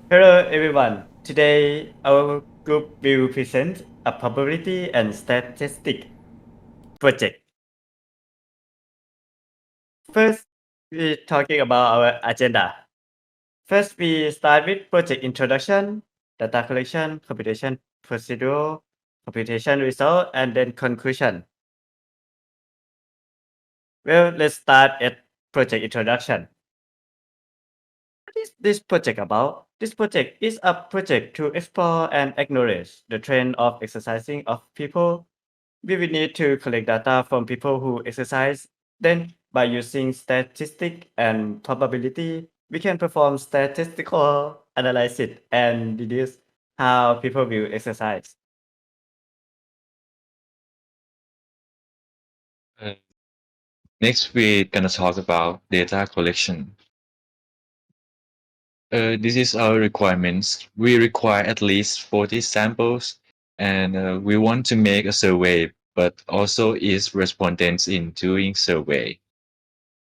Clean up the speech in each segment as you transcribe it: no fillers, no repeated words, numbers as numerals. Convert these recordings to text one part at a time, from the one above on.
Hello everyone. Today our group will present a probability and statistic project. First, we're talking about our agenda. First, we start with project introduction, data collection, computation procedure, computation result, and then conclusion. Well, let's start at project introduction. What is this project about? This project is a project to explore and acknowledge the trend of exercising of people. We will need to collect data from people who exercise. Then, by using statistic and probability, we can perform statistical analysis and deduce how people will exercise. Uh, Next, we're gonna talk about data collection. This is our requirements. We require at least 40 samples, and we want to make a survey, but also is respondents in doing survey.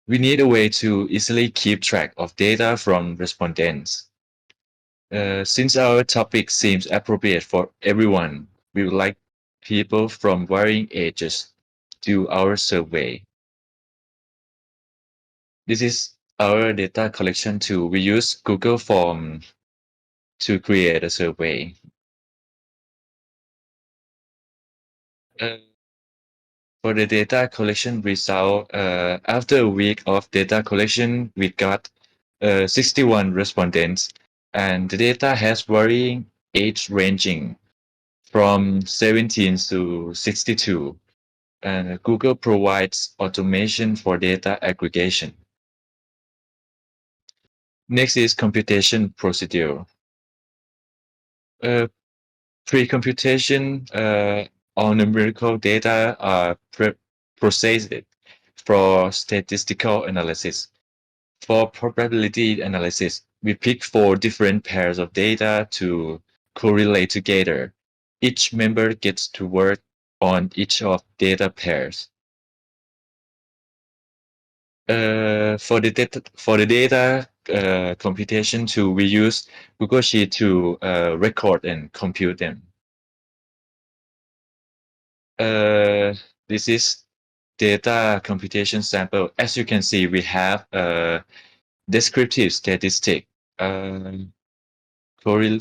We need a way to easily keep track of data from respondents. Since our topic seems appropriate for everyone, we would like people from varying ages do our survey. This is our data collection tool. We use Google Form to create a survey. Uh, for the data collection result, after a week of data collection, we got 61 respondents, and the data has varying age ranging from 17 to 62. And Google provides automation for data aggregation. Next is computation procedure. Uh, Pre-computation or numerical data are processed for statistical analysis. For probability analysis, we pick four different pairs of data to correlate together. Each member gets to work on each of data pairs. For the data computation tool, we use Google Sheet to record and compute them. Uh, this is data computation sample. As you can see, we have a descriptive statistic, uh, correl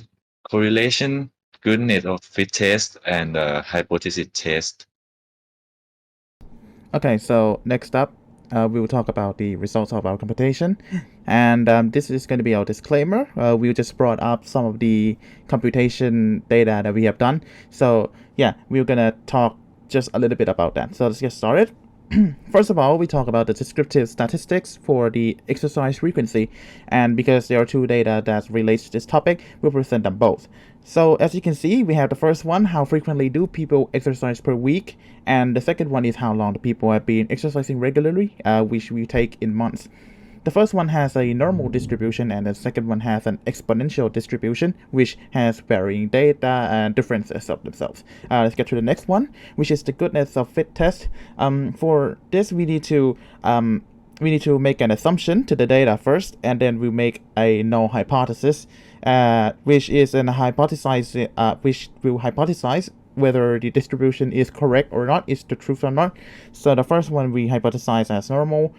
correlation, goodness of fit test, and hypothesis test. Okay, so next up, we will talk about the results of our computation. And this is going to be our disclaimer. We just brought up some of the computation data that we have done. So, yeah, we're going to talk just a little bit about that. So, let's get started. First of all, we talk about the descriptive statistics for the exercise frequency, and because there are two data that relates to this topic, we'll present them both. So as you can see, we have the first one, how frequently do people exercise per week, and the second one is how long the people have been exercising regularly, which we take in months. The first one has a normal distribution, and the second one has an exponential distribution, which has varying data and differences of themselves. Let's get to the next one, which is the goodness of fit test. For this, we need to make an assumption to the data first, and then we make a null hypothesis, which is which will hypothesize whether the distribution is correct or not, is the truth or not. So the first one we hypothesize as normal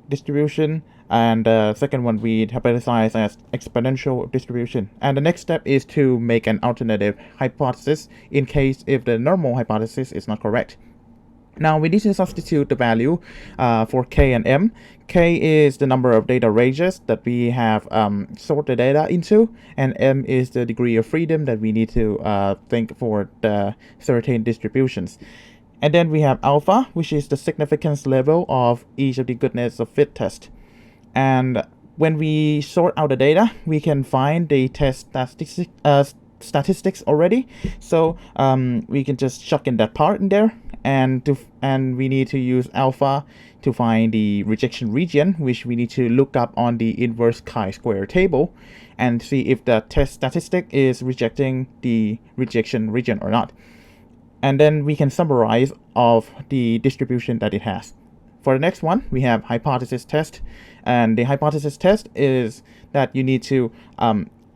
distribution, and the second one we hypothesize as exponential distribution. And the next step is to make an alternative hypothesis in case if the normal hypothesis is not correct. Now we need to substitute the value for k and m. K is the number of data ranges that we have stored the data into, and m is the degree of freedom that we need to think for the certain distributions. And then we have alpha, which is the significance level of each of the goodness of fit test. And when we sort out the data, we can find the test statistics already. So we can just chuck in that part in there, and we need to use alpha to find the rejection region, which we need to look up on the inverse chi-square table and see if the test statistic is rejecting the rejection region or not. And then we can summarize of the distribution that it has. For the next one, we have hypothesis test, and the hypothesis test is that you need to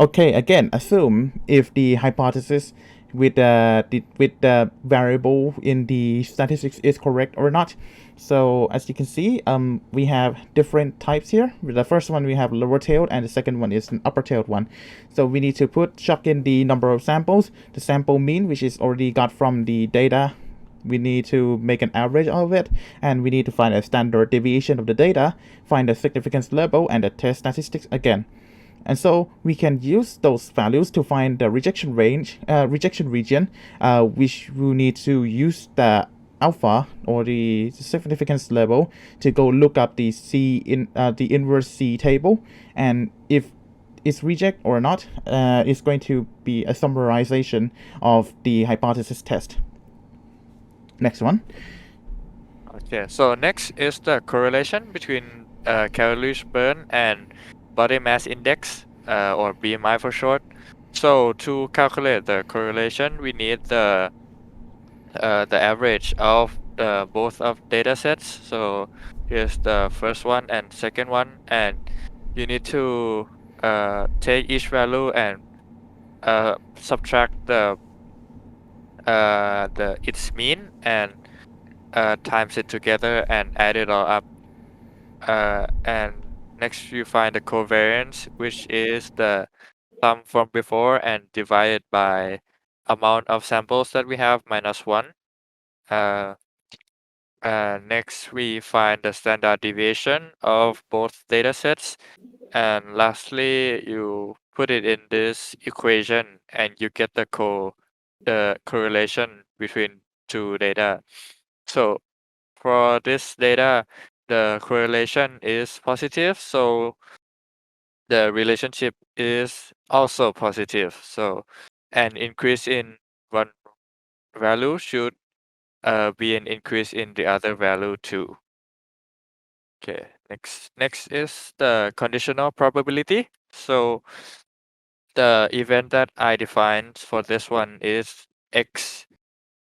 Okay, again, assume if the hypothesis with the variable in the statistics is correct or not. So as you can see, we have different types here. With the first one we have lower tailed, and the second one is an upper tailed one. So we need to chuck in the number of samples, the sample mean, which is already got from the data. We need to make an average of it, and we need to find a standard deviation of the data, find the significance level, and the test statistics again. And so we can use those values to find the rejection region, which we need to use the alpha or the significance level to go look up the the inverse C table, and if it's reject or not, it's going to be a summarization of the hypothesis test. Next one. Okay, so next is the correlation between calories burned and body mass index, or BMI for short. So to calculate the correlation, we need the average of both of data sets. So here's the first one and second one, and you need to take each value and subtract the its mean and times it together and add it all up. And next you find the covariance, which is the sum from before and divided by amount of samples that we have minus 1. Next we find the standard deviation of both data sets. And lastly, you put it in this equation and you get the correlation between two data. So for this data, the correlation is positive, so the relationship is also positive. So an increase in one value should be an increase in the other value too. Okay, next is the conditional probability. So the event that I defined for this one is X.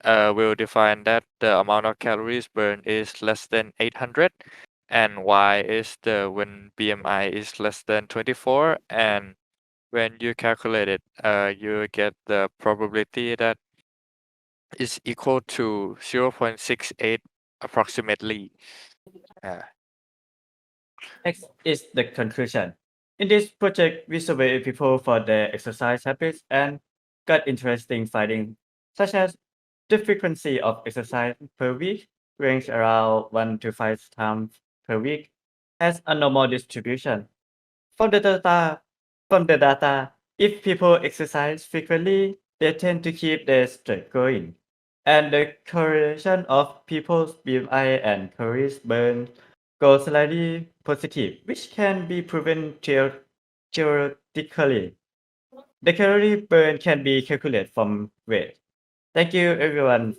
Will define that the amount of calories burned is less than 800, and Y is the when BMI is less than 24, and when you calculate it, you get the probability that is equal to 0.68 approximately. Next is the conclusion. In this project, we surveyed people for their exercise habits and got interesting findings, such as the frequency of exercise per week range around 1 to 5 times per week has a normal distribution. From the data, from the data, if people exercise frequently, they tend to keep their strength going. And the correlation of people's BMI and calories burned goes slightly positive, which can be proven theoretically. The calorie burn can be calculated from weight. Thank you, everyone.